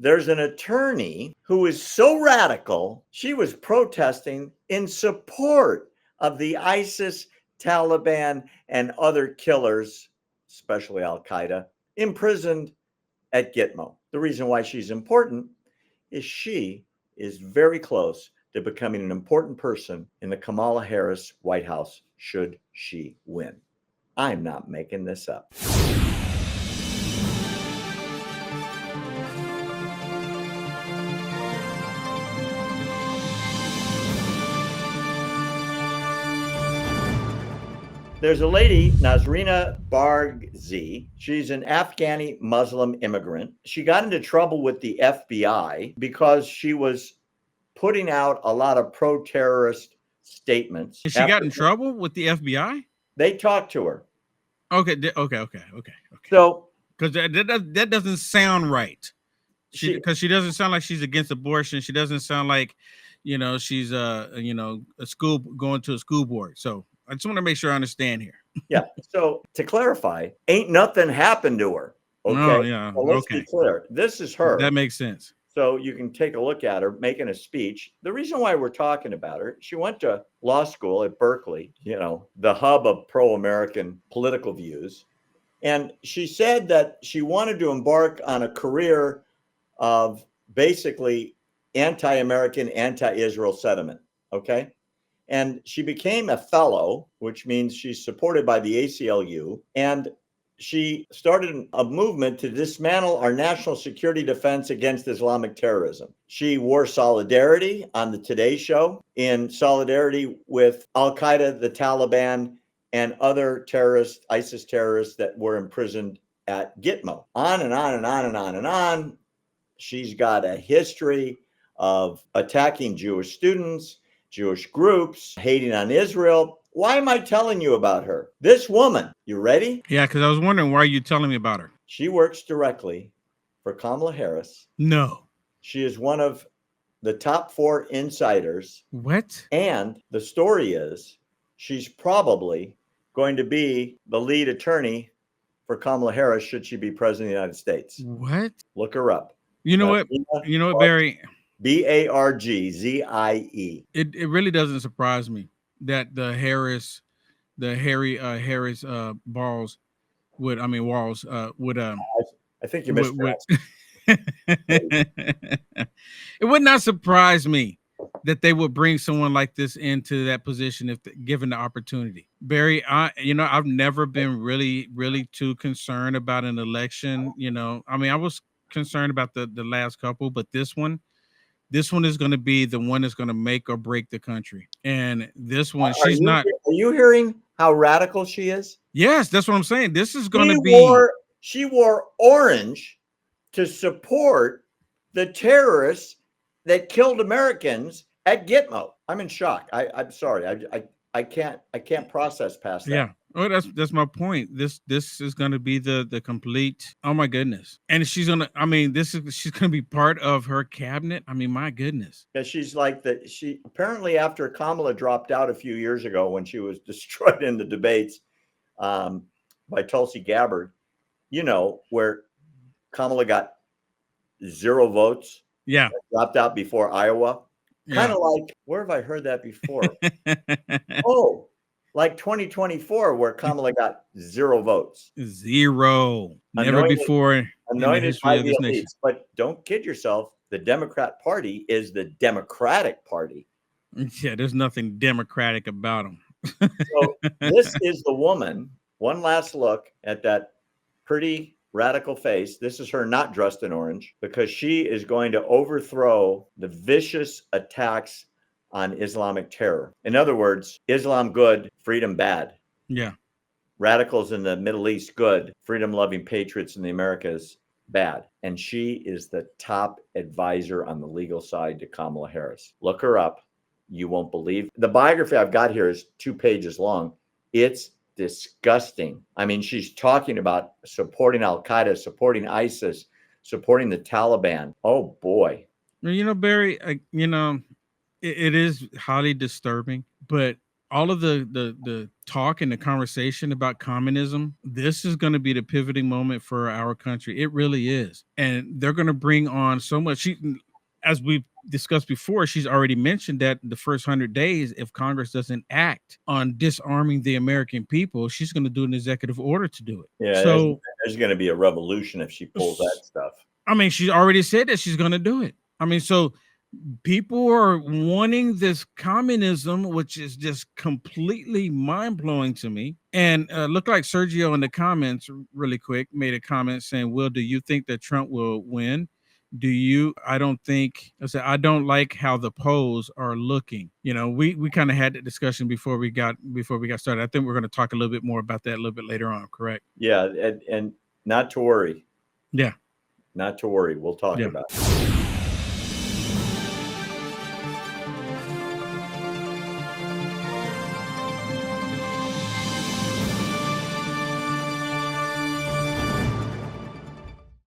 there's an attorney who is so radical, she was protesting in support of the ISIS, Taliban, and other killers, especially Al Qaeda, imprisoned at Gitmo. The reason why she's important is she is very close to becoming an important person in the Kamala Harris White House should she win. I'm not making this up. There's a lady, Nazrina Bargzi. She's an Afghani Muslim immigrant. She got into trouble with the FBI because she was putting out a lot of pro-terrorist statements. She got in trouble with the FBI? They talked to her. Okay. So, because that doesn't sound right. Because she doesn't sound like she's against abortion. She doesn't sound like, she's a school going to a school board. So I just want to make sure I understand here. Yeah. So to clarify, ain't nothing happened to her. Okay. Oh, yeah. Well, let's be clear. This is her. That makes sense. So you can take a look at her making a speech. The reason why we're talking about her, she went to law school at Berkeley, the hub of pro-American political views. And she said that she wanted to embark on a career of basically anti-American, anti-Israel sentiment. Okay. And she became a fellow, which means she's supported by the ACLU. And she started a movement to dismantle our national security defense against Islamic terrorism. She wore solidarity on the Today Show in solidarity with Al Qaeda, the Taliban, and other terrorists, ISIS terrorists that were imprisoned at Gitmo. On and on and on and on and on. She's got a history of attacking Jewish students, Jewish groups, hating on Israel. Why am I telling you about her? This woman, you ready? Yeah, because I was wondering, why are you telling me about her? She works directly for Kamala Harris. No. She is one of the top 4 insiders. What? And the story is she's probably going to be the lead attorney for Kamala Harris should she be president of the United States. What? Look her up. You know what, Barry? Bargie. It really doesn't surprise me that the Harris Walls would. I think you missed it would not surprise me that they would bring someone like this into that position if given the opportunity. Barry, I've never been really too concerned about an election. I was concerned about the last couple, but this one is going to be the one that's going to make or break the country. And this one, she's not. Are you hearing how radical she is? Yes, that's what I'm saying. This is going to be. She wore orange to support the terrorists that killed Americans at Gitmo. I'm in shock. I'm sorry. I can't process past that. Yeah. Oh, that's my point. This is going to be the complete. Oh my goodness! And she's gonna. She's going to be part of her cabinet. My goodness. Yeah, she's like that. She apparently, after Kamala dropped out a few years ago when she was destroyed in the debates by Tulsi Gabbard, where Kamala got 0 votes. Yeah, dropped out before Iowa. Kind of like, where have I heard that before? Oh. Like 2024, where Kamala got 0 votes. 0. Never before. Anointed by the elites. But don't kid yourself. The Democrat Party is the Democratic Party. Yeah, there's nothing democratic about them. So this is the woman. One last look at that pretty radical face. This is her not dressed in orange, because she is going to overthrow the vicious attacks on Islamic terror. In other words, Islam good, freedom bad. Yeah. Radicals in the Middle East good, freedom-loving patriots in the Americas bad. And she is the top advisor on the legal side to Kamala Harris. Look her up. You won't believe. The biography I've got here is 2 pages long. It's disgusting. She's talking about supporting Al Qaeda, supporting ISIS, supporting the Taliban. Oh boy. Barry, it is highly disturbing, but all of the talk and the conversation about communism, this is going to be the pivoting moment for our country. It really is. And they're going to bring on so much. As we've discussed before, she's already mentioned that the first 100 days, if Congress doesn't act on disarming the American people, she's going to do an executive order to do it. Yeah, So there's going to be a revolution if she pulls that stuff. I mean, she's already said that she's going to do it. I mean, so people are wanting this communism, which is just completely mind-blowing to me. And look like Sergio in the comments really quick made a comment saying, Will, do you think that Trump will win? I don't think, I don't like how the polls are looking. You know, we kind of had that discussion before we got started. I think we're going to talk a little bit more about that a little bit later on, correct? Yeah, and not to worry. Yeah. Not to worry. We'll talk about it.